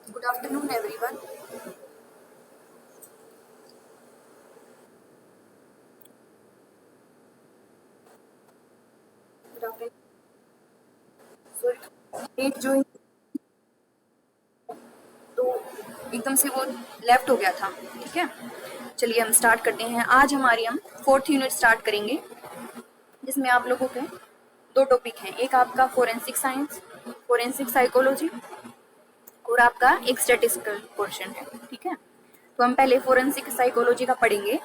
Good afternoon, everyone. Good afternoon. Sorry, date जो तो एकदम से वो लेफ्ट हो गया था। ठीक है, चलिए हम स्टार्ट करते हैं। आज हम फोर्थ यूनिट स्टार्ट करेंगे, जिसमें आप लोगों के दो टॉपिक हैं। एक आपका फोरेंसिक साइंस, फोरेंसिक साइकोलॉजी, और आपका एक स्टैटिस्टिकल पोर्शन है। ठीक है, तो हम पहले फोरेंसिक साइकोलॉजी का पढ़ेंगे।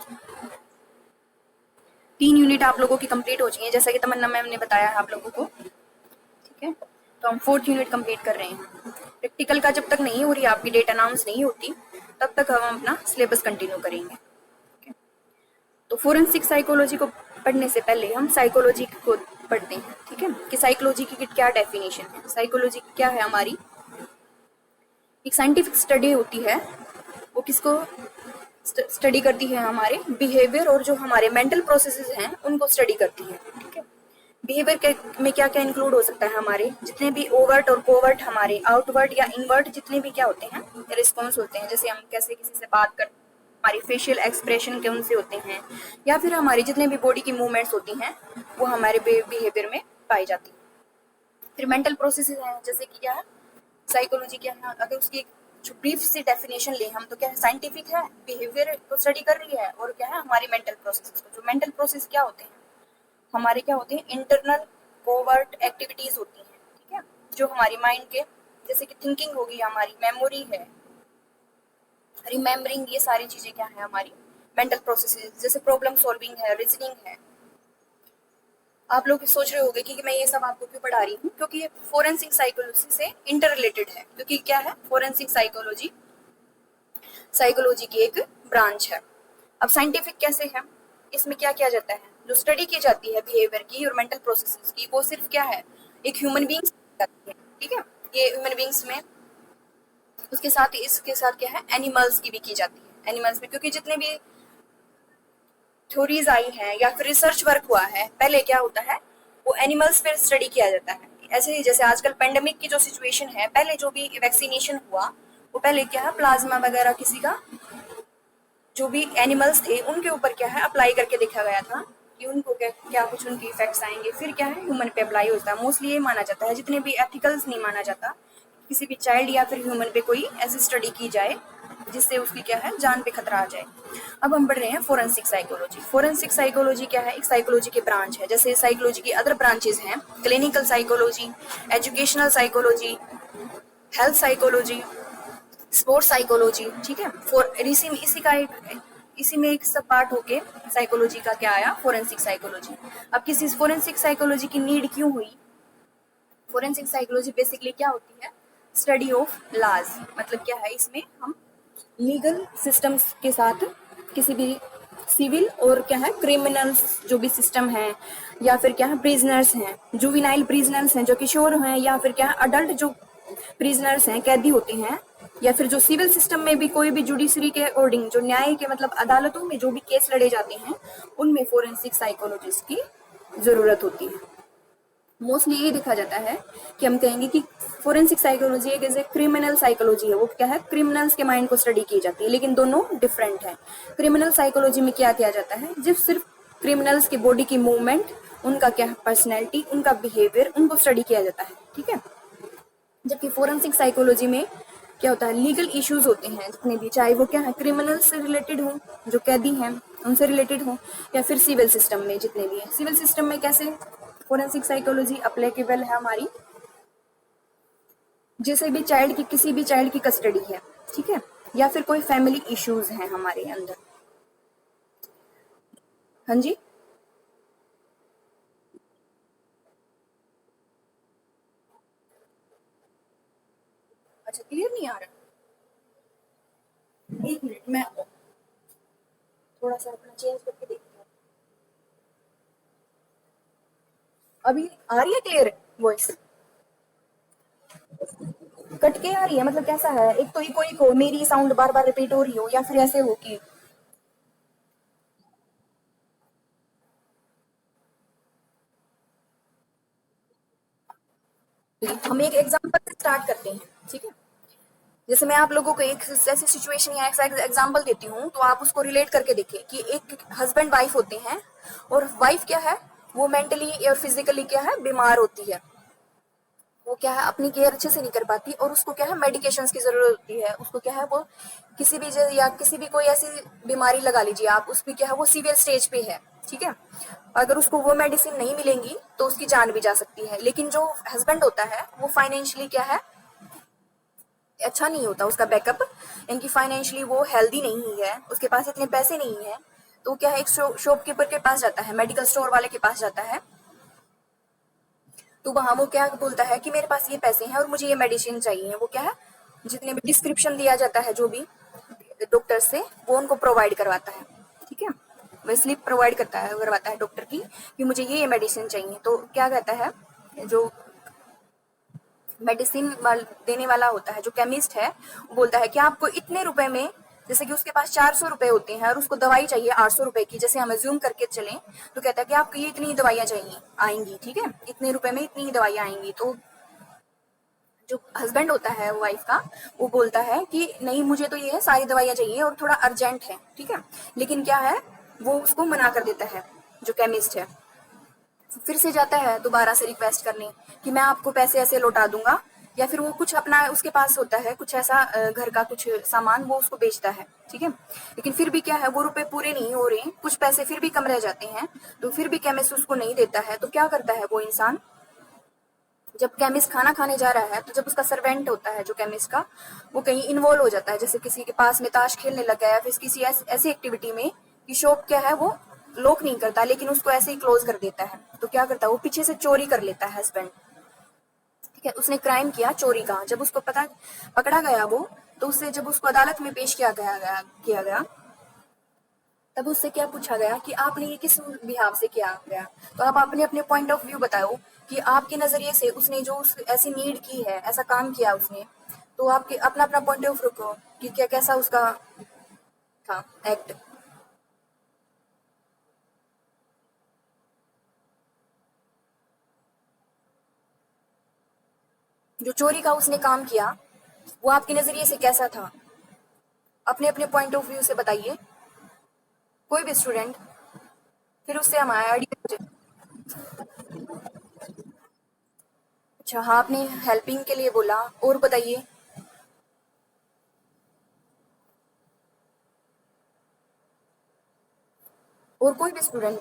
3 यूनिट आप लोगों की कंप्लीट हो चुकी है, जैसा कि तमन्ना मैम ने बताया है आप लोगों को। ठीक है, तो हम फोर्थ यूनिट कंप्लीट कर रहे हैं। प्रैक्टिकल का जब तक नहीं हो रही, आपकी डेट अनाउंस नहीं होती, तब तक हम अपना सिलेबस कंटिन्यू करेंगे। Okay? तो फोरेंसिक साइकोलॉजी को पढ़ने से पहले हम साइकोलॉजी को पढ़ते हैं। ठीक है, कि साइकोलॉजी की क्या डेफिनेशन है, साइकोलॉजी क्या है हमारी। एक साइंटिफिक स्टडी होती है, वो किसको स्टडी करती है, हमारे बिहेवियर और जो हमारे मेंटल प्रोसेसेस हैं उनको स्टडी करती है। ठीक है, बिहेवियर में क्या क्या इंक्लूड हो सकता है, हमारे जितने भी ओवर्ट और कोवर्ट, हमारे आउटवर्ट या इनवर्ट जितने भी क्या होते हैं रिस्पॉन्स होते हैं, जैसे हम कैसे किसी से बात करते हैं, हमारी फेशियल एक्सप्रेशन कौन से होते हैं, या फिर हमारी जितने भी बॉडी की मूवमेंट्स होती हैं वो हमारे बिहेवियर में पाई जाती है। फिर मेंटल प्रोसेसेस हैं, जैसे कि क्या है साइकोलॉजी क्या है, अगर उसकी एक जो ब्रीफ सी डेफिनेशन ले हम, तो क्या है साइंटिफिक है, बिहेवियर को स्टडी कर रही है, और क्या है हमारी मेंटल प्रोसेस। जो मेंटल प्रोसेस क्या होते हैं हमारे, क्या होते हैं इंटरनल कोवर्ट एक्टिविटीज होती हैं। ठीक है, जो हमारी माइंड के, जैसे कि थिंकिंग होगी, हमारी मेमोरी है, रिमेम्बरिंग, ये सारी चीजें क्या है हमारी मेंटल प्रोसेसेस। जैसे प्रॉब्लम सॉल्विंग है, रीजनिंग है। आप लोग सोच रहे होंगे कि मैं ये सब आपको क्यों पढ़ा रही हूँ, क्योंकि ये फोरेंसिक साइकोलॉजी से इंटर रिलेटेड है। क्योंकि क्या है फोरेंसिक साइकोलॉजी साइकोलॉजी की एक ब्रांच है। अब साइंटिफिक कैसे है, इसमें क्या किया जाता है, जो स्टडी की जाती है बिहेवियर की और मेंटल प्रोसेसेस की, वो सिर्फ क्या है एक ह्यूमन बींग्स जाती है। ठीक है, ये ह्यूमन बींग्स में, उसके साथ इसके साथ क्या है एनिमल्स की भी की जाती है। एनिमल्स में क्योंकि जितने भी थ्योरीज आई हैं या फिर रिसर्च वर्क हुआ है, पहले क्या होता है वो एनिमल्स पे स्टडी किया जाता है। ऐसे ही जैसे आजकल पेंडेमिक की जो सिचुएशन है, पहले जो भी वैक्सीनेशन हुआ वो पहले क्या है प्लाज्मा वगैरह किसी का, जो भी एनिमल्स थे उनके ऊपर क्या है अप्लाई करके देखा गया था कि उनको क्या क्या कुछ उनके इफेक्ट्स आएंगे, फिर क्या है ह्यूमन पे अप्लाई होता है। मोस्टली ये माना जाता है, जितने भी एथिकल्स नहीं माना जाता किसी भी चाइल्ड या फिर ह्यूमन पे कोई ऐसी स्टडी की जाए जिससे उसकी क्या है जान पे खतरा आ जाए। अब हम बढ़ रहे हैं फोरेंसिक साइकोलॉजी। फोरेंसिक साइकोलॉजी क्या है, एक साइकोलॉजी की ब्रांच है। जैसे साइकोलॉजी की अदर ब्रांचेस हैं clinical psychology, educational psychology, health psychology, sports psychology. ठीक है, फॉर इसी का एक इसी में एक सब पार्ट होके साइकोलॉजी का क्या आया फोरेंसिक साइकोलॉजी। अब किसी फोरेंसिक साइकोलॉजी की नीड क्यों हुई, फोरेंसिक साइकोलॉजी बेसिकली क्या होती है स्टडी ऑफ लॉज। मतलब क्या है इसमें हम लीगल सिस्टम्स के साथ किसी भी सिविल और क्या है क्रिमिनल्स जो भी सिस्टम है, या फिर क्या है प्रिजनर्स हैं, जुविनाइल प्रिजनर्स हैं जो किशोर हैं, या फिर क्या है अडल्ट जो प्रिजनर्स हैं कैदी होते हैं, या फिर जो सिविल सिस्टम में भी कोई भी जुडिशरी के अकॉर्डिंग जो न्याय के मतलब अदालतों में जो भी केस लड़े जाते हैं, उनमें फोरेंसिक साइकोलॉजिस्ट की जरूरत होती है। मोस्टली ये देखा जाता है कि हम कहेंगे कि फोरेंसिक साइकोलॉजी एक जैसे क्रिमिनल साइकोलॉजी है, वो क्या है क्रिमिनल्स के माइंड को स्टडी की जाती है, लेकिन दोनों डिफरेंट है। क्रिमिनल साइकोलॉजी में क्या किया जाता है, जब सिर्फ क्रिमिनल्स की बॉडी की मूवमेंट, उनका क्या है पर्सनैलिटी, उनका बिहेवियर, उनको स्टडी किया जाता है। ठीक है, जबकि फोरेंसिक साइकोलॉजी में क्या होता है लीगल इश्यूज होते हैं जितने भी, चाहे वो क्या है क्रिमिनल से रिलेटेड हो, जो कैदी हैं उनसे रिलेटेड हो, या फिर सिविल सिस्टम में जितने भी है। सिविल सिस्टम में कैसे फोरेंसिक साइकोलॉजी अप्लीकेबल है हमारी, जैसे भी चाइल्ड की किसी भी चाइल्ड की कस्टडी है, ठीक है, या फिर कोई फैमिली इश्यूज हैं हमारे अंदर। हाँ जी, अच्छा क्लियर नहीं आ रहा, एक मिनट मैं थोड़ा सा अपना चेंज करके देखती हूँ। अभी आ रही है क्लियर वॉइस, कट के आ रही है, मतलब कैसा है, एक तो इको इको मेरी साउंड बार बार रिपीट हो रही हो, या फिर ऐसे हो कि हम एक एग्जांपल से स्टार्ट करते हैं। ठीक है, जैसे मैं आप लोगों को एक ऐसी सिचुएशन या ऐसा एग्जांपल देती हूँ, तो आप उसको रिलेट करके देखिए कि एक हस्बैंड वाइफ होते हैं, और वाइफ क्या है, वो मेंटली और फिजिकली क्या है, बीमार होती है। वो क्या है, अपनी केयर अच्छे से नहीं कर पाती, और उसको क्या है, मेडिकेशंस की जरूरत होती है। उसको क्या है, वो किसी भी या किसी भी कोई ऐसी बीमारी लगा लीजिए आप, उस पे क्या है, वो सीवियर स्टेज पे है, ठीक है। अगर उसको वो मेडिसिन नहीं मिलेंगी तो उसकी जान भी जा सकती है। लेकिन जो हस्बैंड होता है वो फाइनेंशियली क्या है, अच्छा नहीं होता उसका बैकअप, इनकी फाइनेंशियली वो हेल्दी नहीं है, उसके पास इतने पैसे नहीं है। तो क्या है, एक शॉपकीपर के पास जाता है, मेडिकल स्टोर वाले के पास जाता है। तो वहां वो क्या बोलता है कि मेरे पास ये पैसे हैं और मुझे ये मेडिसिन चाहिए। वो क्या है, जितने भी डिस्क्रिप्शन दिया जाता है जो भी डॉक्टर से, वो उनको प्रोवाइड करवाता है, ठीक है। वो स्लिप प्रोवाइड करवाता है डॉक्टर की कि मुझे ये मेडिसिन चाहिए। तो क्या कहता है, जो मेडिसिन देने वाला होता है, जो केमिस्ट है, वो बोलता है कि आपको इतने रुपए में, जैसे कि उसके पास 400 रुपए होते हैं और उसको दवाई चाहिए 800 रुपए की, जैसे हम अज्यूम करके चलें, तो कहता है कि आपको ये इतनी ही दवाइयां चाहिए आएंगी, ठीक है, इतने रुपए में इतनी ही दवाइयां आएंगी। तो जो हस्बैंड होता है वाइफ का, वो बोलता है कि नहीं, मुझे तो ये है, सारी दवाइयां चाहिए और थोड़ा अर्जेंट है, ठीक है। लेकिन क्या है, वो उसको मना कर देता है, जो केमिस्ट है। फिर से जाता है दोबारा से रिक्वेस्ट करने कि मैं आपको पैसे ऐसे लौटा दूंगा, या फिर वो कुछ अपना, उसके पास होता है कुछ ऐसा घर का कुछ सामान, वो उसको बेचता है, ठीक है। लेकिन फिर भी क्या है, वो रुपए पूरे नहीं हो रहे, कुछ पैसे फिर भी कम रह जाते हैं, तो फिर भी केमिस्ट उसको नहीं देता है। तो क्या करता है वो इंसान, जब केमिस्ट खाना खाने जा रहा है, तो जब उसका सर्वेंट होता है जो केमिस्ट का, वो कहीं इन्वॉल्व हो जाता है, जैसे किसी के पास में ताश खेलने लग गया है, फिर किसी ऐसी एक्टिविटी में कि शॉप क्या है, वो लॉक नहीं करता, लेकिन उसको ऐसे ही क्लोज कर देता है। तो क्या करता है, वो पीछे से चोरी कर लेता है हस्बैंड, ठीक है। उसने क्राइम किया चोरी का। जब उसको पकड़ा गया वो, तो उससे जब उसको अदालत में पेश किया गया, तब उससे क्या पूछा गया कि आपने ये किस बिहाव से किया गया। तो आप अपने अपने पॉइंट ऑफ व्यू बताओ कि आपके नजरिए से उसने जो ऐसी नीड की है, ऐसा काम किया उसने, तो आपके अपना अपना पॉइंट ऑफ व्यू रखो कि क्या कैसा उसका था एक्ट। जो चोरी का उसने काम किया, वो आपके नजरिए से कैसा था, अपने अपने पॉइंट ऑफ व्यू से बताइए, कोई भी स्टूडेंट, फिर उससे हमारा आइडिया। अच्छा हाँ, आपने हेल्पिंग के लिए बोला, और बताइए। और कोई भी स्टूडेंट,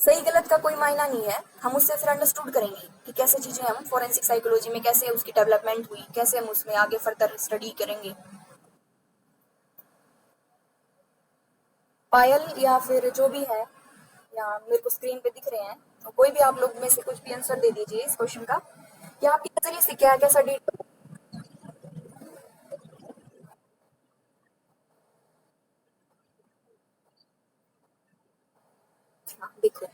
सही गलत का कोई मायना नहीं है, हम उससे फिर अंडरस्टूड करेंगे कि कैसे चीजें, हम फोरेंसिक साइकोलॉजी में कैसे उसकी डेवलपमेंट हुई, कैसे हम उसमें आगे फर्दर स्टडी करेंगे। पायल या फिर जो भी है, या मेरे को स्क्रीन पे दिख रहे हैं, तो कोई भी आप लोग में से कुछ भी आंसर दे दीजिए इस क्वेश्चन का, कि आपके नजरिए से क्या कैसा डेट। देखो,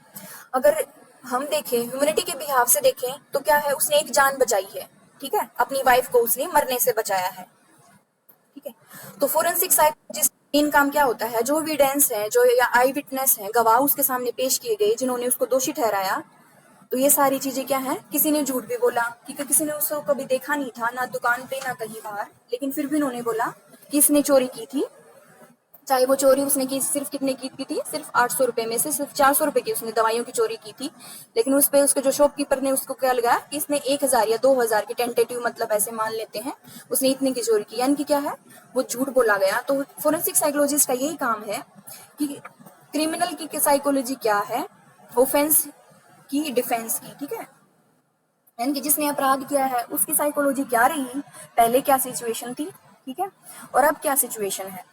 अगर हम देखें, ह्यूमैनिटी के बिहाव से देखें, तो क्या है, उसने एक जान बचाई है, ठीक है, अपनी वाइफ को उसने मरने से बचाया है, ठीक है। तो फोरेंसिक साइकोलॉजिस्ट इन काम क्या होता है, जो एविडेंस है, जो या आई विटनेस है, गवाह उसके सामने पेश किए गए, जिन्होंने उसको दोषी ठहराया, तो ये सारी चीजें क्या है, किसी ने झूठ भी बोला कि किसी ने उसको कभी देखा नहीं था, ना दुकान पे ना कहीं बाहर, लेकिन फिर भी उन्होंने बोला कि इसने चोरी की थी। चाहे वो चोरी उसने की सिर्फ कितने की थी, सिर्फ 800 रुपए में से सिर्फ 400 रुपए की उसने दवाइयों की चोरी की थी। लेकिन उस पे उसके जो शॉपकीपर ने उसको क्या लगाया कि इसने 1000 या 2000 की, टेंटेटिव मतलब ऐसे मान लेते हैं, उसने इतने की चोरी की, यानी कि क्या है, वो झूठ बोला गया। तो फोरेंसिक साइकोलॉजिस्ट का यही काम है कि क्रिमिनल की साइकोलॉजी क्या है, ऑफेंस की, डिफेंस की, ठीक है, यानी कि जिसने अपराध किया है उसकी साइकोलॉजी क्या रही, पहले क्या सिचुएशन थी, ठीक है, और अब क्या सिचुएशन है।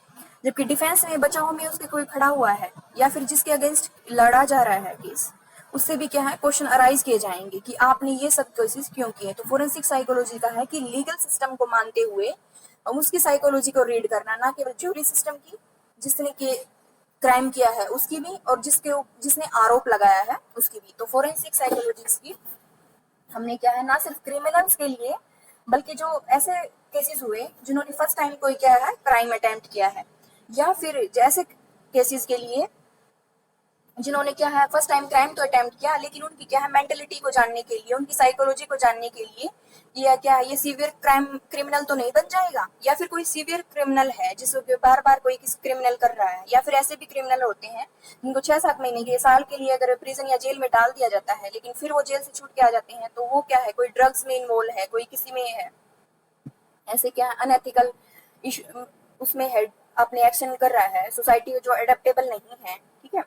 जबकि डिफेंस में, बचाव में उसके कोई खड़ा हुआ है, या फिर जिसके अगेंस्ट लड़ा जा रहा है केस, उससे भी क्या है, क्वेश्चन अराइज किए जाएंगे कि आपने ये सब केसेस क्यों किए। तो फोरेंसिक साइकोलॉजी का है कि लीगल सिस्टम को मानते हुए हम उसकी साइकोलॉजी को रीड करना, ना केवल ज्यूरी सिस्टम की, जिसने के क्राइम किया है उसकी भी, और जिसने आरोप लगाया है उसकी भी। तो फोरेंसिक साइकोलॉजिस्ट की हमने क्या है, ना सिर्फ क्रिमिनल्स के लिए, बल्कि जो ऐसे केसेस हुए जिन्होंने फर्स्ट टाइम कोई क्या है, क्राइम अटेम्प्ट किया है, या फिर जैसे केसेस के लिए जिन्होंने क्या है फर्स्ट टाइम क्राइम तो अटेम्प्ट किया, लेकिन उनकी क्या है मेंटेलिटी को जानने के लिए, उनकी साइकोलॉजी को जानने के लिए या क्या है ये सीवियर क्रिमिनल तो नहीं बन जाएगा, या फिर कोई सीवियर क्रिमिनल है जिसको बार बार कोई किसी क्रिमिनल कर रहा है, या फिर ऐसे भी क्रिमिनल होते हैं जिनको 6-7 महीने के साल के लिए अगर प्रिजन या जेल में डाल दिया जाता है, लेकिन फिर वो जेल से छूट के आ जाते हैं, तो वो क्या है कोई ड्रग्स में इन्वॉल्व है, कोई किसी में है, ऐसे क्या अनएथिकल उसमें है, अपने एक्शन कर रहा है, सोसाइटी जो एडेप्टेबल नहीं है, ठीक है।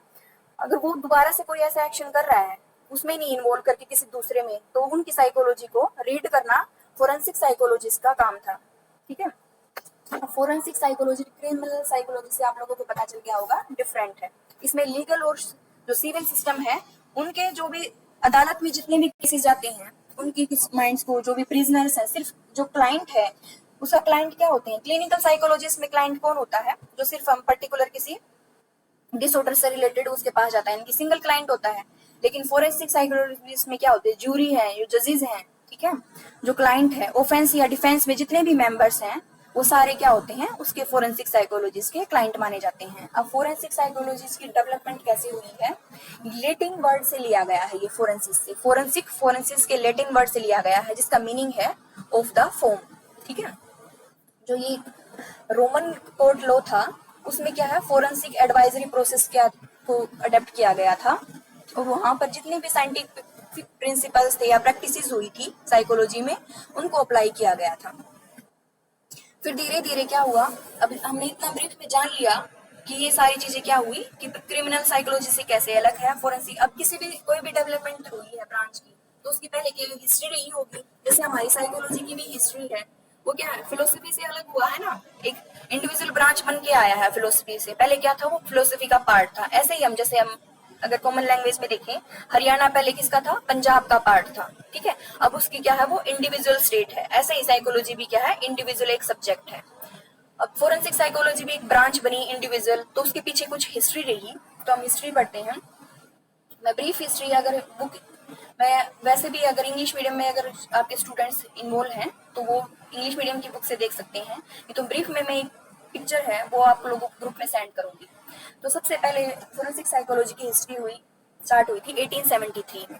अगर वो दोबारा से कोई ऐसा एक्शन कर रहा है उसमें नहीं इन्वॉल्व करके किसी दूसरे में, तो उनकी साइकोलॉजी को रीड करना फोरेंसिक साइकोलॉजिस्ट का काम था, ठीक है। फोरेंसिक साइकोलॉजी क्रिमिनल साइकोलॉजी से आप लोगों को पता चल गया होगा डिफरेंट है। इसमें लीगल और जो सिविल सिस्टम है उनके जो भी अदालत में जितने भी केसेस जाते हैं उनकी माइंड्स को, जो भी प्रिजनर्स है, सिर्फ जो क्लाइंट है उसका क्लाइंट क्या होते हैं, क्लिनिकल साइकोलॉजिस्ट में क्लाइंट कौन होता है, जो सिर्फ हम पर्टिकुलर किसी डिसऑर्डर से रिलेटेड उसके पास जाता है, इनकी सिंगल क्लाइंट होता है। लेकिन फोरेंसिक साइकोलॉजिस्ट में क्या होते हैं, जूरी है, जो जजेस हैं, ठीक है, जो क्लाइंट है, ऑफेंस या डिफेंस में जितने भी मेंबर्स हैं वो सारे क्या होते हैं उसके फोरेंसिक साइकोलॉजिस्ट के क्लाइंट माने जाते हैं। अब फोरेंसिक साइकोलॉजिस्ट की डेवलपमेंट कैसे हुई है, लैटिन वर्ड से लिया गया है, ये फोरेंसिक से, फोरेंसिस के लैटिन वर्ड से लिया गया है जिसका मीनिंग है ऑफ द फोम, ठीक है। जो ये रोमन कोर्ट लॉ था उसमें क्या है फोरेंसिक एडवाइजरी प्रोसेस क्या को अडेप्ट किया गया था, और वहां पर जितने भी साइंटिफिक प्रिंसिपल्स थे या प्रैक्टिसेस हुई थी साइकोलॉजी में उनको अप्लाई किया गया था। फिर धीरे धीरे क्या हुआ, अब हमने इतना ब्रीफ में जान लिया कि ये सारी चीजें क्या हुई कि क्रिमिनल साइकोलॉजी से कैसे अलग है फोरेंसिक। अब किसी भी कोई भी डेवलपमेंट हुई है ब्रांच की तो उसकी पहले की हिस्ट्री रही होगी, जैसे हमारी साइकोलॉजी की भी हिस्ट्री है, वो क्या है फिलोसफी से अलग हुआ है ना, एक इंडिविजुअल ब्रांच बन के आया है फिलोसफी से, पहले क्या था वो फिलोसफी का पार्ट था। ऐसे ही हम जैसे हम अगर कॉमन लैंग्वेज में देखें, हरियाणा पहले किसका था, पंजाब का पार्ट था, ठीक है, अब उसकी क्या है वो इंडिविजुअल स्टेट है। ऐसे ही साइकोलॉजी भी क्या है इंडिविजुअल एक सब्जेक्ट है। अब फोरेंसिक साइकोलॉजी भी एक ब्रांच बनी इंडिविजुअल, तो उसके पीछे कुछ हिस्ट्री रही, तो हम हिस्ट्री पढ़ते हैं। मैं ब्रीफ हिस्ट्री अगर बुक, मैं वैसे भी अगर इंग्लिश मीडियम में अगर आपके स्टूडेंट्स इन्वॉल्व हैं तो वो इंग्लिश मीडियम की बुक से देख सकते हैं, ये तो ब्रीफ में मैं एक पिक्चर है वो आप लोगों को ग्रुप में सेंड करूंगी। तो सबसे पहले फोरेंसिक साइकोलॉजी की हिस्ट्री स्टार्ट हुई थी 1873 में।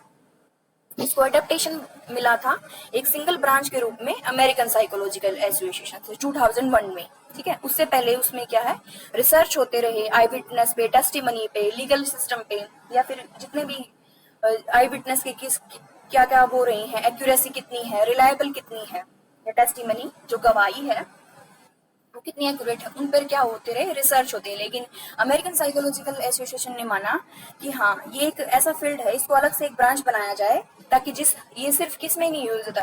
इसको एडेप्टेशन मिला था एक सिंगल ब्रांच के रूप में अमेरिकन साइकोलॉजिकल एसोसिएशन से 2001 में, ठीक है। उससे पहले उसमें क्या है रिसर्च होते रहे आई विटनेस पे, टेस्टिमनी पे, लीगल सिस्टम पे, या फिर जितने भी आई विटनेस के किस क्या क्या हो रही हैं, एक्यूरेसी कितनी है, रिलायबल कितनी है, या टेस्टिमनी जो गवाही है वो कितनी एक्यूरेट है, उन पर क्या होते रहे रिसर्च होते हैं। लेकिन अमेरिकन साइकोलॉजिकल एसोसिएशन ने माना कि हाँ ये एक ऐसा फील्ड है, इसको अलग से एक ब्रांच बनाया जाए ताकि जिस ये सिर्फ किस में नहीं यूज होता,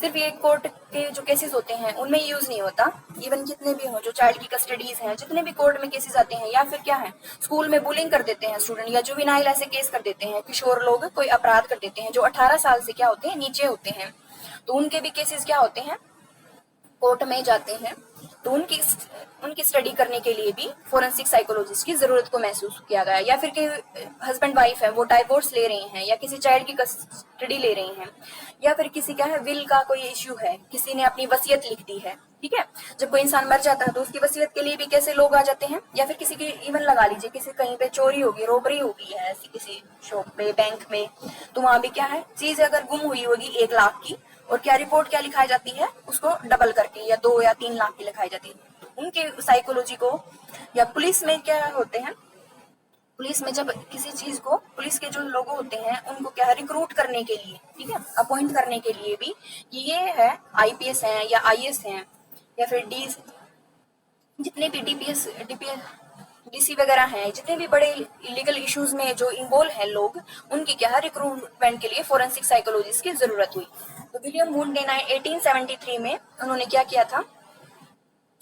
सिर्फ ये कोर्ट के जो केसेस होते हैं उनमें यूज नहीं होता, इवन जितने भी हो जो चाइल्ड की कस्टडीज हैं, जितने भी कोर्ट में केसेस आते हैं, या फिर क्या है स्कूल में बुलिंग कर देते हैं स्टूडेंट, या जुवेनाइल ऐसे केस कर देते हैं, किशोर लोग कोई अपराध कर देते हैं जो 18 साल से क्या होते हैं नीचे होते हैं, तो उनके भी केसेस क्या होते हैं कोर्ट में जाते हैं। तो उनकी स्टडी करने के लिए भी फोरेंसिक साइकोलॉजिस्ट की जरूरत को महसूस किया गया। या फिर कि हस्बैंड वाइफ है वो डाइवोर्स ले रहे हैं, या किसी चाइल्ड की कस्टडी ले रहे हैं, या फिर किसी क्या है विल का कोई इश्यू है, किसी ने अपनी वसीयत लिख दी है, ठीक है। जब कोई इंसान मर जाता है तो उसकी वसीयत के लिए भी कैसे लोग आ जाते हैं, या फिर किसी की इवन लगा लीजिए किसी कहीं पे चोरी होगी, रोबरी होगी है ऐसी किसी शॉप पे, बैंक में, तो वहां भी क्या है चीज अगर गुम हुई होगी 1 लाख की, और क्या रिपोर्ट क्या लिखाई जाती है उसको डबल करके या 2 या 3 लाख की लिखाई जाती है। उनके साइकोलॉजी को, या पुलिस में क्या होते हैं, पुलिस में जब किसी चीज को, पुलिस के जो लोग होते हैं उनको क्या है रिक्रूट करने के लिए, ठीक है, अपॉइंट करने के लिए भी कि ये है आईपीएस हैं या आईएएस हैं, या फिर डी जितने भी डीपीएस डीसी वगैरह हैं, जितने भी बड़े इलीगल इश्यूज में जो इन्वॉल्व हैं लोग, उनकी क्या है रिक्रूटमेंट के लिए फोरेंसिक साइकोलॉजिस्ट की जरूरत हुई। तो विलियम वुड ने 1873 में उन्होंने क्या किया था,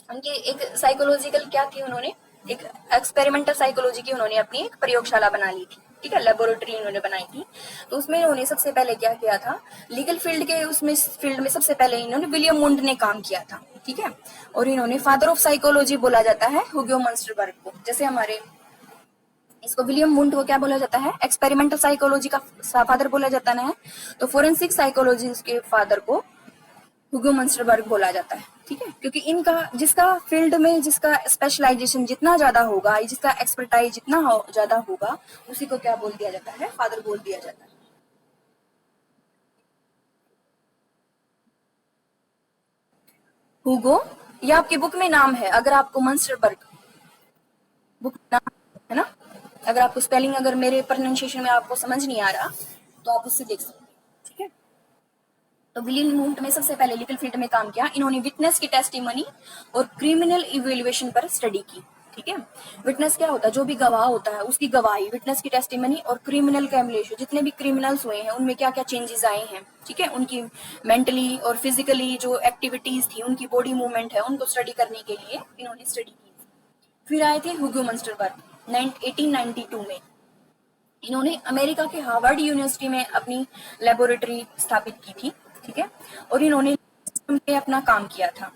उनकी एक साइकोलॉजिकल क्या थी, उन्होंने एक एक्सपेरिमेंटल साइकोलॉजी की उन्होंने अपनी एक प्रयोगशाला बना ली थी, ठीक है, लेबोरेटरी उन्होंने बनाई थी। तो उसमें उन्होंने सबसे पहले क्या किया था, लीगल फील्ड के उसमें फील्ड में सबसे पहले इन्होंने विलियम वुंड ने काम किया था, ठीक है। और इन्होंने फादर ऑफ साइकोलॉजी बोला जाता है हुगो मंस्टरबर्ग को, जैसे हमारे इसको विलियम वुंड को क्या बोला जाता है एक्सपेरिमेंटल साइकोलॉजी का फादर बोला जाता है, तो फोरेंसिक साइकोलॉजी के फादर को हुगो मंस्टरबर्ग बोला जाता है, ठीक है, क्योंकि इनका जिसका फील्ड में जिसका स्पेशलाइजेशन जितना ज्यादा होगा, जिसका एक्सपर्टाइज जितना ज्यादा होगा, उसी को क्या बोल दिया जाता है, फादर बोल दिया जाता है। हुगो, ये आपकी बुक में नाम है, अगर आपको मंस्टरबर्ग बुक नाम है ना, अगर आपको स्पेलिंग, अगर मेरे प्रोनाउंसिएशन में आपको समझ नहीं आ रहा तो आप उससे देख सकते हैं, ठीक है। तो विलियम वुंट ने सबसे पहले लिटिल फील्ड में काम किया। इन्होंने विटनेस की टेस्टिमनी और क्रिमिनल इवेल्युएशन पर स्टडी की, ठीक है। विटनेस क्या होता है, जो भी गवाह होता है उसकी गवाही, विटनेस की टेस्टिमनी और क्रिमिनल का इवेल्युएशन, जितने भी क्रिमिनल्स हुए हैं उनमें क्या क्या चेंजेस आए हैं, ठीक है, उनकी मेंटली और फिजिकली जो एक्टिविटीज थी, उनकी बॉडी मूवमेंट है, उनको स्टडी करने के लिए इन्होंने स्टडी की। फिर आए थे हुगो मंस्टरबर्ग 1892 में। इन्होंने अमेरिका के हार्वर्ड यूनिवर्सिटी में अपनी लेबोरेटरी स्थापित की थी, ठीक है, और इन्होंने पे अपना काम किया था।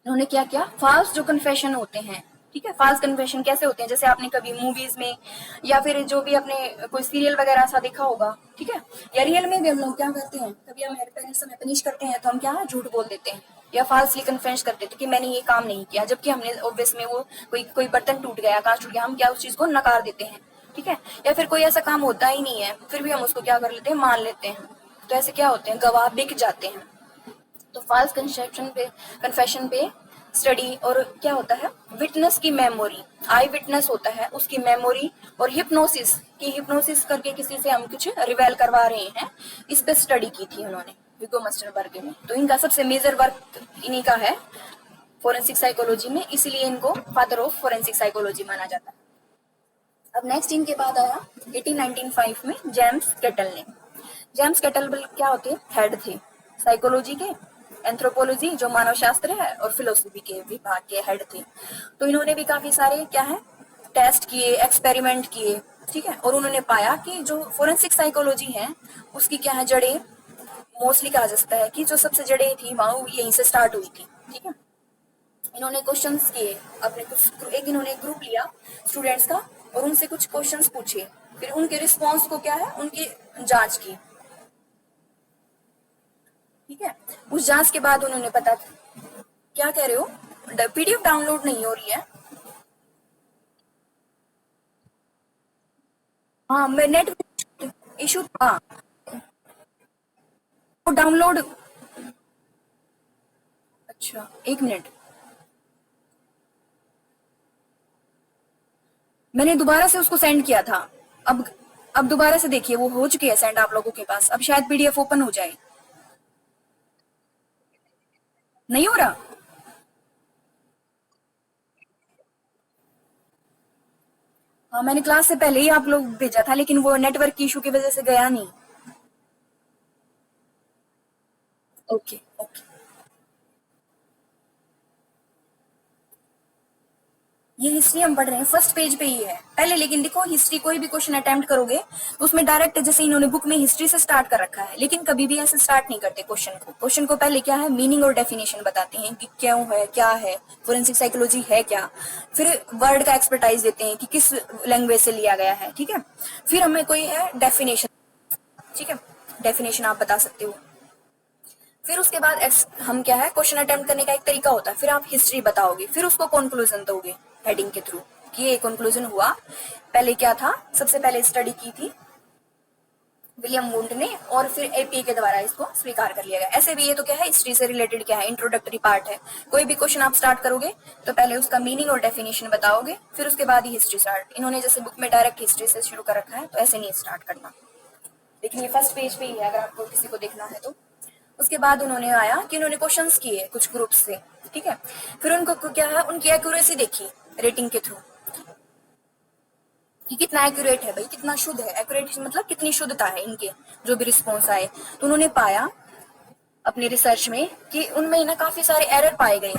इन्होंने क्या किया, फाल्स जो कन्फेशन होते हैं, ठीक है, फाल्स कन्फेशन कैसे होते हैं, जैसे आपने कभी मूवीज में या फिर जो भी अपने कोई सीरियल वगैरह ऐसा देखा होगा, ठीक है, या रियल में भी हम लोग क्या करते हैं, कभी हमारे पेरेंट्स हमें पनिश करते हैं तो हम क्या झूठ बोल देते हैं या फाल्सली कन्फेस कर देते हैं कि मैंने ये काम नहीं किया, जबकि हमने ऑब्वियस में वो कोई कोई बर्तन टूट गया, कांच टूट गया, हम क्या उस चीज को नकार देते हैं, ठीक है, या फिर कोई ऐसा काम होता ही नहीं है फिर भी हम उसको क्या कर लेते हैं, मान लेते हैं। तो ऐसे क्या होते हैं, गवाह बिक जाते हैं। तो फाल्स कन्फेशन पे स्टडी, और क्या होता है, विटनेस की मेमोरी, आई विटनेस होता है उसकी मेमोरी, और हिप्नोसिस की, हिप्नोसिस करके किसी से हम कुछ रिवेल करवा रहे हैं, इस पे स्टडी की थी उन्होंने ह्यूगो मंस्टरबर्ग ने। तो इनका सबसे मेजर वर्क इन्हीं का है फोरेंसिक साइकोलॉजी में, इसीलिए इनको फादर ऑफ फोरेंसिक साइकोलॉजी माना जाता है। अब नेक्स्ट इनके बाद आया 1895 में जेम्स कैटल ने। जेम्स कैटल क्या होते हैं, हेड थे साइकोलॉजी के, एंथ्रोपोलॉजी जो मानव शास्त्र है, और फिलोसफी के विभाग के हेड थे। तो इन्होंने भी काफी सारे क्या है, टेस्ट किए, एक्सपेरिमेंट किए, ठीक है, और उन्होंने पाया कि जो फोरेंसिक साइकोलॉजी है उसकी क्या है, जड़ें, मोस्टली कहा जा सकता है कि जो सबसे जड़ें थी वहां यहीं से स्टार्ट हुई थी, ठीक है। इन्होंने क्वेश्चंस किए, अपने कुछ एक इन्होंने ग्रुप लिया स्टूडेंट्स का और उनसे कुछ क्वेश्चंस पूछे, फिर उनके रिस्पांस को क्या है, उनकी जांच की, ठीक है। उस जांच के बाद उन्होंने पता, क्या कह रहे हो, पीडीएफ डाउनलोड नहीं हो रही है। हाँ, मैं नेट इशू था, वो डाउनलोड, अच्छा एक मिनट, मैंने दोबारा से उसको सेंड किया था। अब दोबारा से देखिए, वो हो चुकी है सेंड आप लोगों के पास, अब शायद पीडीएफ ओपन हो जाए। नहीं हो रहा, हाँ मैंने क्लास से पहले ही आप लोग भेजा था, लेकिन वो नेटवर्क की इशू की वजह से गया नहीं। ओके ओके, ये हिस्ट्री हम पढ़ रहे हैं, फर्स्ट पेज पे ही है पहले, लेकिन देखो हिस्ट्री कोई भी क्वेश्चन अटेम्प्ट करोगे तो उसमें डायरेक्ट, जैसे इन्होंने बुक में हिस्ट्री से स्टार्ट कर रखा है, लेकिन कभी भी ऐसे स्टार्ट नहीं करते क्वेश्चन को पहले क्या है, मीनिंग और डेफिनेशन बताते हैं कि क्यों है, क्या है, फोरेंसिक साइकोलॉजी है क्या, फिर वर्ड का एक्सपर्टाइज देते हैं कि किस लैंग्वेज से लिया गया है, ठीक है, फिर हमें कोई है डेफिनेशन, ठीक है, डेफिनेशन आप बता सकते हो। फिर उसके बाद हम क्या है, क्वेश्चन अटेम्प्ट करने का एक तरीका होता है, फिर आप हिस्ट्री बताओगे, फिर उसको कंक्लूजन दोगे हेडिंग के थ्रू कि ये कंक्लूजन हुआ, पहले क्या था, सबसे पहले स्टडी की थी विलियम वुंड ने, और फिर एपीए के द्वारा इसको स्वीकार कर लिया गया। ऐसे भी ये तो क्या है, हिस्ट्री से रिलेटेड क्या है, इंट्रोडक्टरी पार्ट है। कोई भी क्वेश्चन आप स्टार्ट करोगे तो पहले उसका मीनिंग और डेफिनेशन बताओगे, फिर उसके बाद ही हिस्ट्री स्टार्ट। इन्होंने जैसे बुक में डायरेक्ट हिस्ट्री से शुरू कर रखा है, तो ऐसे नहीं स्टार्ट करना, लेकिन ये फर्स्ट पेज पे ही है अगर आपको किसी को देखना है तो। उसके बाद उन्होंने आया कि उन्होंने क्वेश्चंस किए कुछ ग्रुप से, ठीक है, फिर उनको क्या है, उनकी एक्यूरेसी देखी रेटिंग के थ्रू कि कितना एक्यूरेट है भाई, कितना शुद्ध है, एक्यूरेट मतलब कितनी शुद्धता है इनके जो भी रिस्पॉन्स आए। तो उन्होंने पाया अपने रिसर्च में कि उनमें ना काफी सारे एरर पाए गए,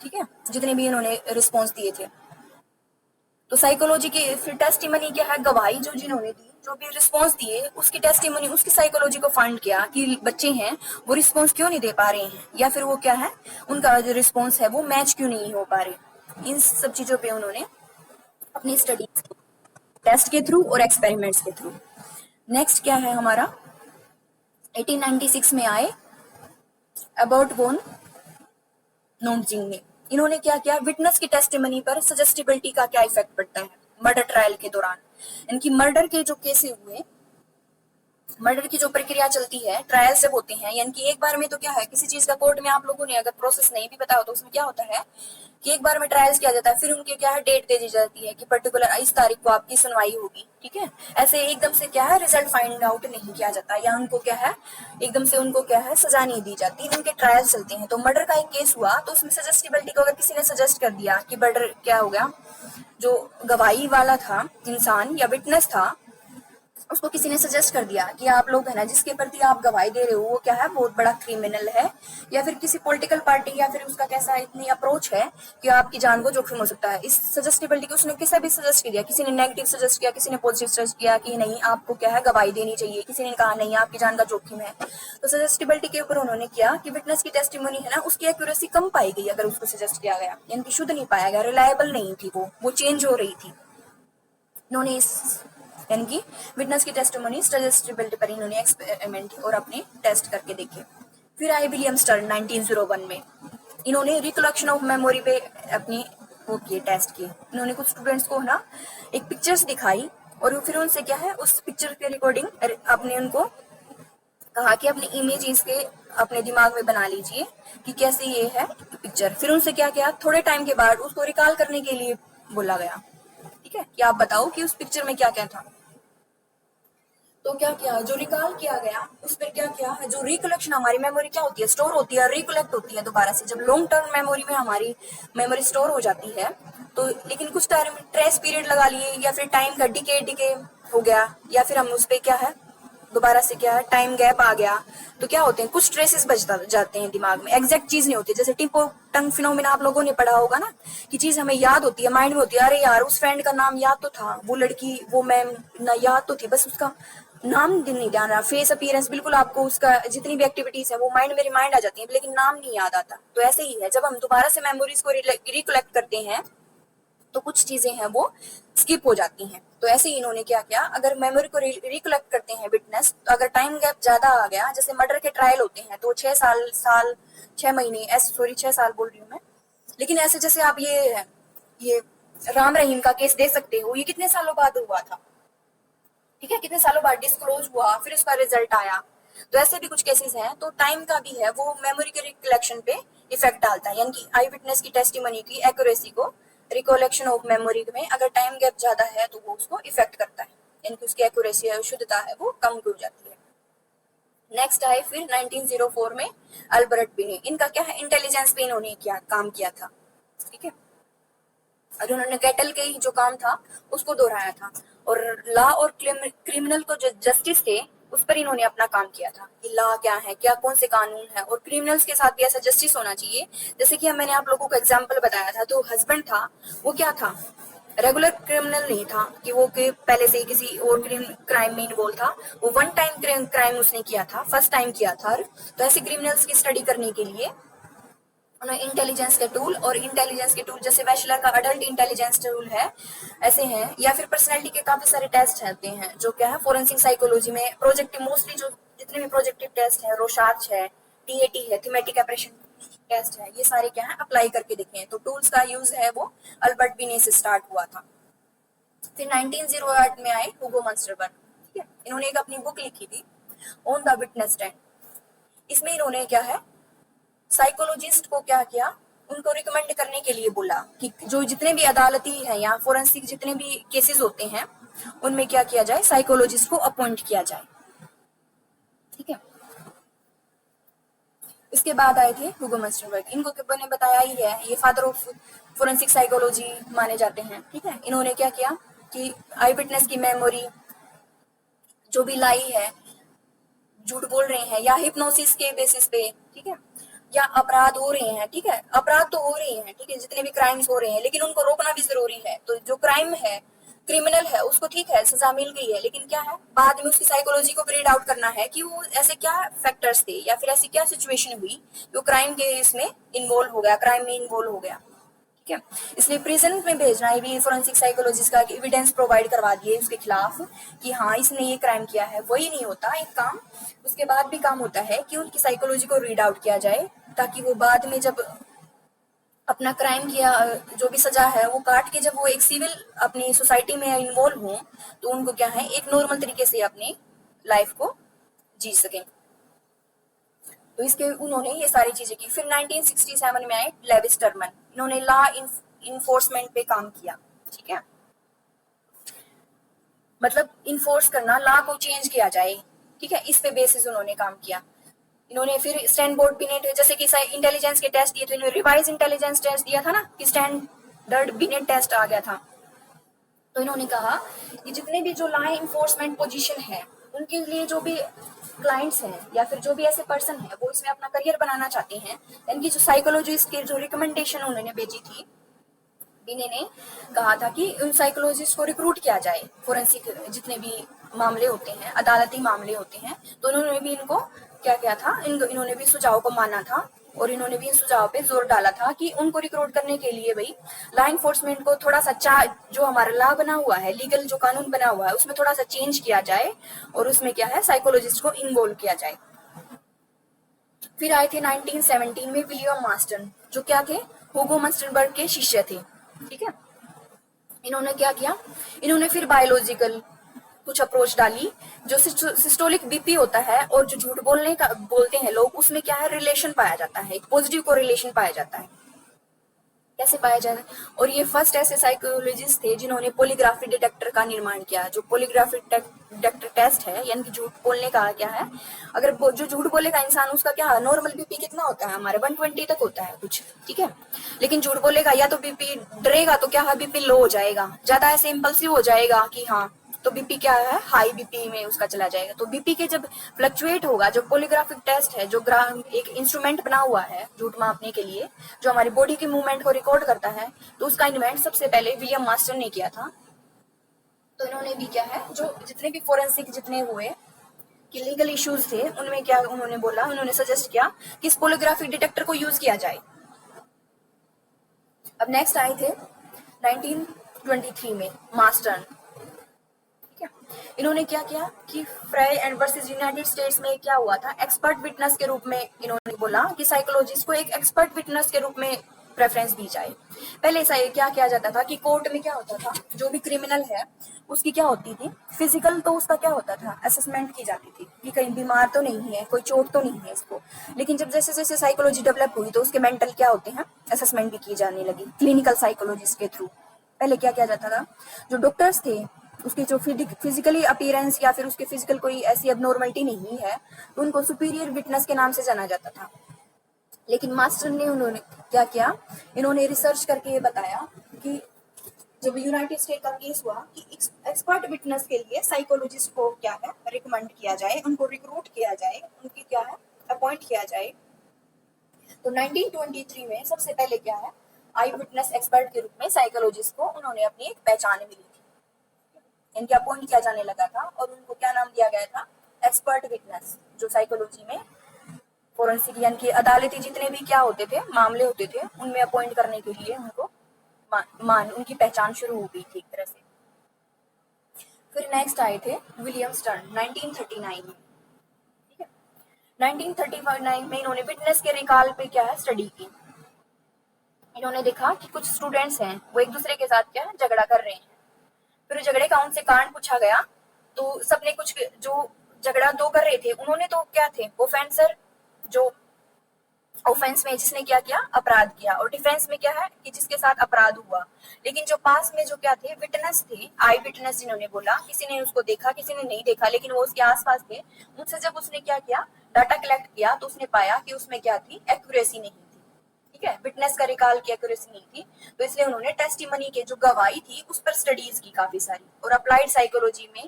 ठीक है, जितने भी इन्होंने रिस्पॉन्स दिए थे। तो साइकोलॉजी की फिर टेस्टिमनी क्या है, गवाही जो जिन्होंने दी, जो भी रिस्पॉन्स दिए उसकी टेस्टिमनी, उसकी साइकोलॉजी को फाइंड किया कि बच्चे हैं वो रिस्पॉन्स क्यों नहीं दे पा रहे हैं, या फिर वो क्या है, उनका जो रिस्पॉन्स है वो मैच क्यों नहीं हो पा रहे। इन सब चीजों पे उन्होंने अपनी स्टडी टेस्ट के थ्रू और एक्सपेरिमेंट्स के थ्रू। नेक्स्ट क्या है हमारा, 1896 में आए अबाउट वोन नोनजिंग ने इन्होंने क्या किया, विटनेस की टेस्टिमनी पर सजेस्टिबिलिटी का क्या इफेक्ट पड़ता है मर्डर ट्रायल के दौरान। इनकी मर्डर के जो केसेस हुए, मर्डर की जो प्रक्रिया चलती है, ट्रायल जब होते हैं, यानी कि एक बार में तो क्या है, किसी चीज का कोर्ट में आप लोगों ने अगर प्रोसेस नहीं भी पता हो तो उसमें क्या होता है कि एक बार में ट्रायल्स किया जाता है, फिर उनके क्या है डेट दे दी जाती है कि पर्टिकुलर इस तारीख को आपकी सुनवाई होगी, ठीक है। ऐसे एकदम से क्या है रिजल्ट फाइंड आउट नहीं किया जाता, या उनको क्या है एकदम से उनको क्या है सजा नहीं दी जाती, उनके ट्रायल चलते हैं। तो मर्डर का एक केस हुआ तो उसमें सजेस्टिबिलिटी को अगर किसी ने सजेस्ट कर दिया कि मर्डर क्या हो गया, जो गवाही वाला था इंसान या विटनेस था, उसको किसी ने सजेस्ट कर दिया कि आप लोग है ना जिसके प्रति आप गवाही दे रहे हो वो क्या है बहुत बड़ा क्रिमिनल है, या फिर किसी पॉलिटिकल पार्टी या फिर उसका कैसा इतनी अप्रोच है कि आपकी जान को जोखिम हो सकता है। इस सजेस्टेबिलिटी को उसने किसी भी सजेस्ट किया, किसी ने नेगेटिव सजेस्ट किया, किसी ने पॉजिटिव सजेस्ट किया कि नहीं आपको क्या है गवाही देनी चाहिए, किसी ने कहा नहीं आपकी जान का जोखिम है। तो सजेस्टेबिलिटी के ऊपर उन्होंने किया कि विटनेस की टेस्टिमोनी है ना उसकी एक्यूरेसी कम पाई गई अगर उसको सजेस्ट किया गया, यानी कि शुद्ध नहीं पाया गया, रिलायबल नहीं थी, वो चेंज हो रही थी। इन्होंने इस यानी कि विटनेस की टेस्टिमोनी सजेस्टिबिलिटी पर इन्होंने एक्सपेरिमेंट और अपने टेस्ट करके देखे। फिर आए विलियम स्टर्न 1901 में, इन्होंने रिकलेक्शन ऑफ मेमोरी पे अपनी वो किए टेस्ट किए। इन्होंने कुछ स्टूडेंट्स को ना एक पिक्चर्स दिखाई और फिर उनसे क्या है उस पिक्चर के रिकॉर्डिंग अपने उनको कहा कि अपनी इमेज इसके अपने दिमाग में बना लीजिए कि कैसे ये है पिक्चर। फिर उनसे क्या किया थोड़े टाइम के बाद उसको रिकॉल करने के लिए बोला गया, ठीक है, कि आप बताओ कि उस पिक्चर में क्या क्या था। तो क्या किया जो रिकॉल किया गया उस पर क्या किया, जो रिकलेक्शन हमारी मेमोरी क्या होती है स्टोर होती है, रिकलेक्ट होती है दोबारा से। जब लॉन्ग टर्म मेमोरी में हमारी मेमोरी स्टोर हो जाती है तो लेकिन कुछ टाइम ट्रेस पीरियड लगा लिए या फिर टाइम का डिके हो गया, या फिर हम उस पर क्या है दोबारा से क्या है टाइम गैप आ गया, तो क्या होते हैं कुछ ट्रेसेस बच जाते हैं दिमाग में, एग्जैक्ट चीज नहीं होती। जैसे टिप ऑफ टंग फिनोमिना आप लोगों ने पढ़ा होगा ना कि चीज हमें याद होती है, माइंड में होती है, अरे यार उस फ्रेंड का नाम याद तो था, वो लड़की वो मैम ना याद तो थी, बस उसका नाम दिन नहीं ध्यान रहा, फेस अपीयरेंस बिल्कुल आपको उसका जितनी भी एक्टिविटीज है वो माइंड में रिमाइंड आ जाती है लेकिन नाम नहीं याद आता। तो ऐसे ही है जब हम दोबारा से मेमोरीज को रिकलेक्ट करते हैं तो कुछ चीजें हैं वो स्किप हो जाती हैं। तो ऐसे ही इन्होंने क्या किया, अगर मेमोरी को रिकलेक्ट करते हैं विटनेस, तो अगर टाइम गैप ज्यादा आ गया, जैसे मर्डर के ट्रायल होते हैं तो 6 साल 6 महीने ऐसे, सॉरी 6 साल बोल रही हूँ मैं, लेकिन ऐसे जैसे आप ये राम रहीम का केस दे सकते हो, ये कितने सालों बाद हुआ था, ठीक है, कितने सालों बाद डिस्क्लोज हुआ, फिर उसका रिजल्ट आया। तो ऐसे भी कुछ केसेस हैं, तो टाइम का भी है वो मेमोरी के रिकलेक्शन पे इफेक्ट डालता है, यानी कि आई विटनेस की टेस्टिमनी की एक्यूरेसी को रिकलेक्शन ऑफ मेमोरी में अगर टाइम गैप ज्यादा है तो वो उसको इफेक्ट करता है, यानी कि उसकी एक्यूरेसी है शुद्धता है वो कम हो जाती है। नेक्स्ट आए फिर 1904 में अल्बर्ट बिने, इनका क्या है इंटेलिजेंस पे इन्होंने क्या काम किया था, ठीक है, और उन्होंने कैटल के ही जो काम था उसको दोहराया था, और लॉ और क्रिमिनल को जो जस्टिस थे उस पर इन्होंने अपना काम किया था कि लॉ क्या है, क्या कौन से कानून है, और क्रिमिनल्स के साथ भी ऐसा जस्टिस होना चाहिए। जैसे कि मैंने आप लोगों को एग्जांपल बताया था, तो हस्बैंड था वो क्या था रेगुलर क्रिमिनल नहीं था कि वो के पहले से ही किसी और क्राइम में इन्वॉल्व था, वो वन टाइम क्राइम उसने किया था, फर्स्ट टाइम किया था। तो ऐसे क्रिमिनल्स की स्टडी करने के लिए उन्हें इंटेलिजेंस के टूल, और इंटेलिजेंस के टूल जैसे बैचलर का अडल्ट इंटेलिजेंस टूल है ऐसे हैं, या फिर पर्सनालिटी के काफी सारे टेस्ट रहते हैं जो क्या है फोरेंसिक साइकोलॉजी में प्रोजेक्टिव, मोस्टली जो जितने भी प्रोजेक्टिव टेस्ट है, रोशार्च है, टीएटी है, थीमेटिक एप्रेशन टेस्ट है, ये सारे क्या है अप्लाई करके देखे हैं। तो टूल्स का यूज है वो अल्बर्ट बिने से स्टार्ट हुआ था। फिर 1908 में आए हुगो मंस्टरबर्ग, ठीक है, इन्होंने एक अपनी बुक लिखी थी ऑन द विटनेस स्टैंड। इसमें इन्होंने क्या है साइकोलॉजिस्ट को क्या किया, उनको रिकमेंड करने के लिए बोला कि जो जितने भी अदालती है या फोरेंसिक जितने भी केसेस होते हैं उनमें क्या किया जाए साइकोलॉजिस्ट को अपॉइंट किया जाए, ठीक है। इसके बाद आए थे हुगो मंस्टरबर्ग, इनको मैंने बताया ही है, ये फादर ऑफ फोरेंसिक साइकोलॉजी माने जाते हैं, ठीक है। इन्होंने क्या किया कि आई विटनेस की मेमोरी जो भी लाई है, झूठ बोल रहे हैं या हिप्नोसिस के बेसिस पे, ठीक है, या अपराध हो रहे हैं, ठीक है, अपराध तो हो रहे हैं, ठीक है, जितने भी क्राइम्स हो रहे हैं लेकिन उनको रोकना भी जरूरी है। तो जो क्राइम है क्रिमिनल है उसको ठीक है सजा मिल गई है, लेकिन क्या है बाद में उसकी साइकोलॉजी को रीड आउट करना है कि वो ऐसे क्या फैक्टर्स थे या फिर ऐसी क्या सिचुएशन हुई जो क्राइम के इसमें इन्वॉल्व हो गया, क्राइम में इन्वॉल्व हो गया, ठीक है। इसलिए प्रिजन में भेजना है भी फोरेंसिक साइकोलॉजिस्ट का एविडेंस प्रोवाइड करवा दिए उसके खिलाफ कि हाँ इसने ये क्राइम किया है, वही नहीं होता एक काम। उसके बाद भी काम होता है कि उनकी साइकोलॉजी को रीड आउट किया जाए, ताकि वो बाद में जब अपना क्राइम किया जो भी सजा है वो काट के जब वो एक सिविल अपनी सोसाइटी में इन्वॉल्व हो, तो उनको क्या है एक नॉर्मल तरीके से अपनी लाइफ को जी सकें। तो इसके उन्होंने ये सारी चीजें की। फिर 1967 में आए लेविस टर्मन, इन्होंने लॉ इन्फोर्समेंट पे काम किया। ठीक है, मतलब इन्फोर्स करना, लॉ को चेंज किया जाए। ठीक है, इस पे बेसिस उन्होंने काम किया। इन्होंने फिर स्टैनफोर्ड बिनेट, जैसे कि इंटेलिजेंस के टेस्ट दिए थे, इन्होंने रिवाइज इंटेलिजेंस टेस्ट दिया था ना, कि स्टैंडर्ड बिनेट टेस्ट आ गया था। तो इन्होंने कहा कि जितने भी जो लॉ इन्फोर्समेंट पोजीशन है, उनके लिए जो भी क्लाइंट्स हैं या फिर जो भी ऐसे पर्सन है वो इसमें अपना करियर बनाना चाहते हैं, इनकी जो साइकोलॉजिस्ट की जो रिकमेंडेशन उन्होंने भेजी थी, बिने ने कहा था कि उन साइकोलॉजिस्ट को रिक्रूट किया जाए। फोरेंसिक जितने भी मामले होते हैं, अदालती मामले होते हैं, तो उन्होंने भी इनको क्या किया था, इन्होंने भी सुझाव को माना था और इन्होंने भी इन सुझाव पे जोर डाला था कि उनको रिक्रूट करने के लिए भाई लॉ इन्फोर्समेंट को थोड़ा सा जो हमारा लॉ बना हुआ है, लीगल जो कानून बना हुआ है, उसमें थोड़ा सा चेंज किया जाए और उसमें क्या है साइकोलॉजिस्ट को इन्वॉल्व किया जाए। फिर आए थे 1917 में विलियम मास्टन, जो क्या थे, हुगो मस्टनबर्ग के शिष्य थे। ठीक है, इन्होंने क्या किया, इन्होंने फिर बायोलॉजिकल कुछ अप्रोच डाली। जो सिस्टोलिक बीपी होता है और जो झूठ बोलने का बोलते हैं लोग, उसमें क्या है रिलेशन पाया जाता है, एक पॉजिटिव कोरिलेशन पाया जाता है। कैसे पाया जाता है, और ये फर्स्ट ऐसे साइकोलॉजिस्ट थे जिन्होंने पोलीग्राफी डिटेक्टर का निर्माण किया। जो पोलीग्राफी डिटेक्टर टेस्ट है, यानी कि झूठ बोलने का क्या है, अगर जो झूठ बोलेगा इंसान, उसका क्या नॉर्मल बीपी कितना होता है हमारे 120 तक होता है कुछ। ठीक है, लेकिन झूठ बोलेगा या तो बीपी डरेगा तो क्या है बीपी लो हो जाएगा, ज्यादा ऐसे इम्पल्सिव हो जाएगा कि हाँ, तो बीपी क्या है हाई बीपी में उसका चला जाएगा। तो बीपी के जब फ्लक्चुएट होगा, जो पोलीग्राफिक टेस्ट है, जो एक इंस्ट्रूमेंट बना हुआ है झूठ मापने के लिए, जो हमारी बॉडी की मूवमेंट को रिकॉर्ड करता है, तो उसका इन्वेंट सबसे पहले विलियम मास्टर ने किया था। तो इन्होंने भी क्या है, जो जितने भी फोरेंसिक जितने हुए कि लीगल इश्यूज थे, उनमें क्या उन्होंने बोला, उन्होंने सजेस्ट किया कि इस पोलीग्राफिक डिटेक्टर को यूज किया जाए। अब नेक्स्ट आए थे 1923 में मास्टर। इन्होंने क्या किया कि fry and versus United states में क्या हुआ था, एक्सपर्ट विटनेस के रूप में इन्होंने बोला कि साइकोलॉजिस्ट को एक एक्सपर्ट विटनेस के रूप में प्रेफरेंस दी जाए। पहले ऐसा क्या किया जाता था कि कोर्ट में क्या होता था, जो भी क्रिमिनल है उसकी क्या होती थी, फिजिकल तो उसका क्या होता था, असेसमेंट की जाती थी कि कहीं बीमार तो नहीं है, कोई चोट तो नहीं है इसको। लेकिन जब जैसे जैसे साइकोलॉजी डेवलप हुई तो उसके मेंटल क्या होते हैं, असेसमेंट भी की जाने लगी क्लिनिकल साइकोलॉजिस्ट के थ्रू। पहले क्या किया जाता था, जो डॉक्टर्स थे उसकी जो फिजिकली अपीयरेंस या फिर उसके फिजिकल कोई ऐसी एबनॉर्मलिटी नहीं है, तो उनको सुपीरियर विटनेस के नाम से जाना जाता था। लेकिन मास्टर ने उन्होंने क्या किया, इन्होंने रिसर्च करके ये बताया कि जब यूनाइटेड स्टेट का केस हुआ कि एक्सपर्ट विटनेस के लिए साइकोलॉजिस्ट को क्या है रिकमेंड किया जाए, उनको रिक्रूट किया जाए, उनकी क्या है अपॉइंट किया जाए। तो 1923 में सबसे पहले क्या है, आई विटनेस एक्सपर्ट के रूप में साइकोलॉजिस्ट को उन्होंने अपनी एक पहचान मिली थी, इनके अपॉइंट किया जाने लगा था और उनको क्या नाम दिया गया था, एक्सपर्ट विटनेस। जो साइकोलॉजी में फोरेंसिक यानी कि अदालती जितने भी क्या होते थे मामले होते थे, उनमें अपॉइंट करने के लिए उनको उनकी पहचान शुरू हो गई थी एक तरह से। फिर नेक्स्ट आए थे विलियम स्टर्न 1939 में। ठीक है, 1939 में इन्होंने विटनेस के रिकॉल पे क्या है स्टडी की। इन्होंने देखा कि कुछ स्टूडेंट्स हैं वो एक दूसरे के साथ क्या है झगड़ा कर रहे हैं। फिर झगड़े का उनसे कारण पूछा गया, तो सबने कुछ जो झगड़ा दो कर रहे थे उन्होंने तो क्या थे ओफेंसर, जो ऑफेंस में जिसने क्या किया अपराध किया, और डिफेंस में क्या है कि जिसके साथ अपराध हुआ। लेकिन जो पास में जो क्या थे विटनेस थे, आई विटनेस जिन्होंने बोला, किसी ने उसको देखा किसी ने नहीं देखा लेकिन वो उसके आसपास थे, उनसे जब उसने क्या किया डाटा कलेक्ट किया तो उसने पाया कि उसमें क्या थी एक्यूरेसी नहीं थी। ठीक है, विटनेस का रिकॉल की एक्यूरेसी नहीं थी, तो इसलिए उन्होंने टेस्टिमनी के जो गवाही थी उस पर स्टडीज की काफी सारी, और अप्लाइड साइकोलॉजी में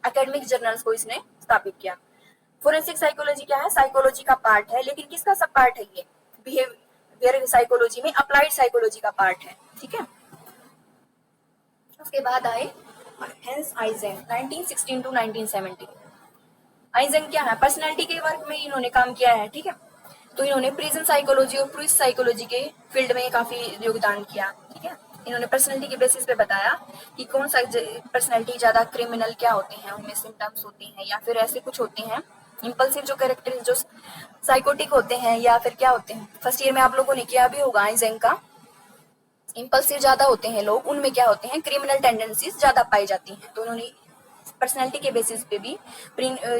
एकेडमिक जर्नल्स को इसने स्थापित किया। फोरेंसिक साइकोलॉजी क्या है, साइकोलॉजी का पार्ट है, लेकिन किसका सब पार्ट है ये, बिहेवियर साइकोलॉजी में अप्लाइड साइकोलॉजी का पार्ट है। ठीक है, उसके बाद आए हेंस आइजेन 1916 to 1970। आइजेन क्या है, पर्सनालिटी के वर्क में इन्होंने काम किया है। ठीक है, तो इन्होंने प्रिजन साइकोलॉजी और पुलिस साइकोलॉजी के फील्ड में काफी योगदान किया। ठीक है, इन्होंने पर्सनैलिटी के बेसिस पे बताया कि कौन सा पर्सनैलिटी ज्यादा क्रिमिनल क्या होते हैं, उनमें सिम्टम्स होते हैं या फिर ऐसे कुछ होते हैं इम्पल्सिव जो कैरेक्टर जो साइकोटिक होते हैं या फिर क्या होते हैं। फर्स्ट ईयर में आप लोगों ने किया भी होगा आइजेंग का। इम्पल्सिव ज्यादा होते हैं लोग, उनमें क्या होते हैं, क्रिमिनल टेंडेंसीज ज्यादा पाई जाती हैं। तो उन्होंने पर्सनैलिटी के बेसिस पे भी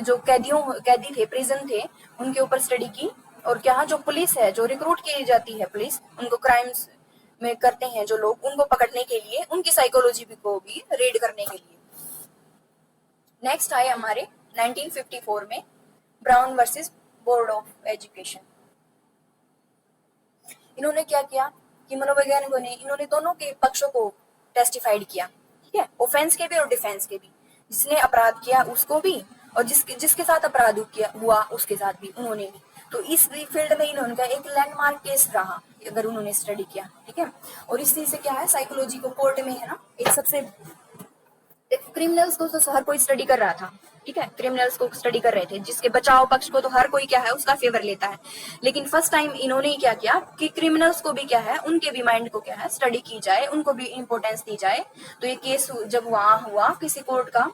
जो कैदी थे, प्रिजन थे, उनके ऊपर स्टडी की। और क्या जो पुलिस है, जो रिक्रूट की जाती है पुलिस, उनको क्राइम्स में करते हैं जो लोग, उनको पकड़ने के लिए उनकी साइकोलॉजी को भी रीड करने के लिए। नेक्स्ट आए हमारे 1954 में brown versus board of education. इन्होंने क्या किया कि मनोवैज्ञानिकों ने इन्होंने दोनों के पक्षों को टेस्टिफाइड किया। ठीक है, ऑफेंस के भी और डिफेंस के भी, जिसने अपराध किया उसको भी और जिसके साथ अपराध हुआ उसके साथ भी उन्होंने भी। तो इस फील्ड में इन्होंने एक लैंडमार्क केस रहा अगर उन्होंने स्टडी किया। ठीक है, और इस चीज से क्या है, साइकोलॉजी को कोर्ट में है ना एक सबसे, क्रिमिनल्स को तो हर कोई स्टडी कर रहा था। ठीक है, क्रिमिनल्स को स्टडी कर रहे थे, जिसके बचाव पक्ष को तो हर कोई क्या है उसका फेवर लेता है। लेकिन फर्स्ट टाइम इन्होंने क्या किया कि क्रिमिनल्स को भी क्या है, उनके भी माइंड को क्या है स्टडी की जाए, उनको भी इंपॉर्टेंस दी जाए। तो ये केस जब वहां हुआ किसी कोर्ट का,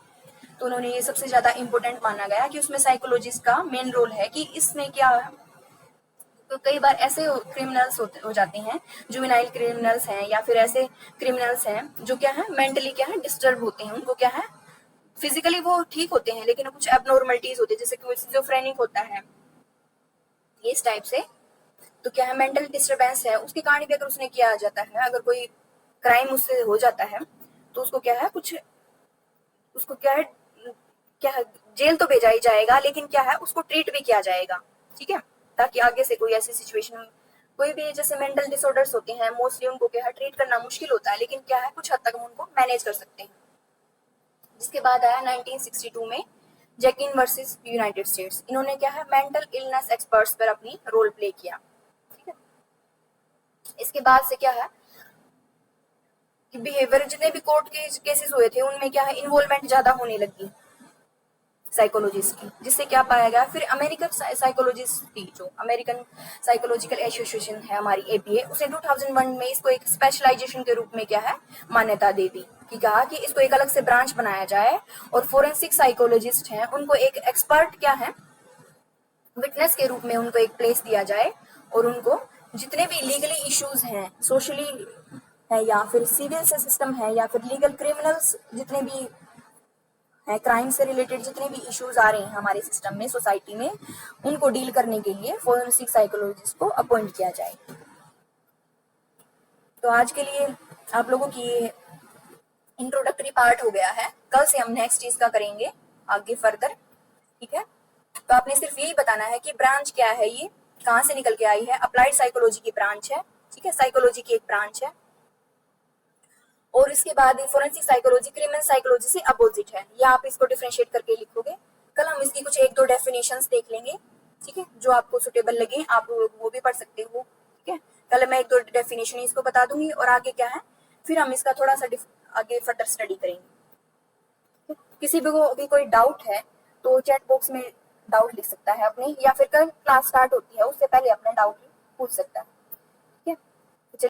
तो उन्होंने ये सबसे ज्यादा इंपॉर्टेंट माना गया कि उसमें साइकोलॉजिस्ट का मेन रोल है कि इसमें क्या। तो कई बार ऐसे क्रिमिनल्स हो जाते हैं, जुवेनाइल क्रिमिनल्स हैं या फिर ऐसे क्रिमिनल्स हैं जो क्या है मेंटली क्या है डिस्टर्ब होते हैं। उनको क्या है फिजिकली वो ठीक होते हैं लेकिन कुछ एबनॉर्मलिटीज होती है, जैसे कोई सिजोफ्रेनिक होता है इस टाइप से। तो क्या है मेंटल डिस्टरबेंस है, उसके कारण भी अगर उसने किया जाता है, अगर कोई क्राइम उससे हो जाता है तो उसको क्या है कुछ, उसको क्या है जेल तो भेजा ही जाएगा, लेकिन क्या है उसको ट्रीट भी किया जाएगा। ठीक है, ताकि आगे से कोई ऐसी सिचुएशन, कोई भी जैसे मेंटल डिसऑर्डर्स होते हैं मोस्टली उनको क्या है ट्रीट करना मुश्किल होता है, लेकिन क्या है कुछ हद तक हम उनको मैनेज कर सकते हैं। जिसके बाद आया 1962 में जैकिन वर्सेस यूनाइटेड स्टेट्स। इन्होंने क्या है मेंटल इलनेस एक्सपर्ट्स पर अपनी रोल प्ले किया। ठीक है, इसके बाद से क्या है कि बिहेवियर जितने भी कोर्ट के केसेस हुए थे उनमें क्या है इन्वॉल्वमेंट ज्यादा होने लगी साइकोलॉजिस्ट की, जिससे क्या पाया गया फिर अमेरिकन साइकोलॉजिस्ट थी, जो अमेरिकन साइकोलॉजिकल एसोसिएशन है हमारी एपीए, उसने 2001 में इसको एक स्पेशलाइजेशन के रूप में क्या है मान्यता दे दी कि कहा कि इसको एक अलग से ब्रांच बनाया जाए और फोरेंसिक साइकोलॉजिस्ट हैं उनको एक एक्सपर्ट क्या है विटनेस के रूप में उनको एक प्लेस दिया जाए, और उनको जितने भी लीगली इश्यूज हैं, सोशली है या फिर सिविल सिस्टम है या फिर लीगल क्रिमिनल्स जितने भी है, क्राइम से रिलेटेड जितने भी इश्यूज आ रहे हैं हमारे सिस्टम में, सोसाइटी में, उनको डील करने के लिए फोरेंसिक साइकोलॉजिस्ट को अपॉइंट किया जाए। तो आज के लिए आप लोगों की ये इंट्रोडक्टरी पार्ट हो गया है, कल से हम नेक्स्ट चीज का करेंगे आगे फर्दर। ठीक है, तो आपने सिर्फ यही बताना है कि ब्रांच क्या है, ये कहाँ से निकल के आई है, अप्लाइड साइकोलॉजी की ब्रांच है। ठीक है, साइकोलॉजी की एक ब्रांच है। और इसके बाद फोरेंसिक साइकोलॉजी क्रिमिनल साइकोलॉजी से अपोजिट है, ये आप इसको डिफरेंशिएट करके लिखोगे। कल हम इसकी कुछ एक दो डेफिनेशंस देख लेंगे। ठीक है, जो आपको सुटेबल लगे आप वो भी पढ़ सकते हो। ठीक है, कल मैं एक दो डेफिनेशन इसको बता दूंगी और आगे क्या है फिर हम इसका थोड़ा सा आगे फर्दर स्टडी करेंगे। किसी भी को भी कोई डाउट है तो चैट बॉक्स में डाउट लिख सकता है अपने, या फिर कल क्लास स्टार्ट होती है उससे पहले अपना डाउट पूछ सकता है।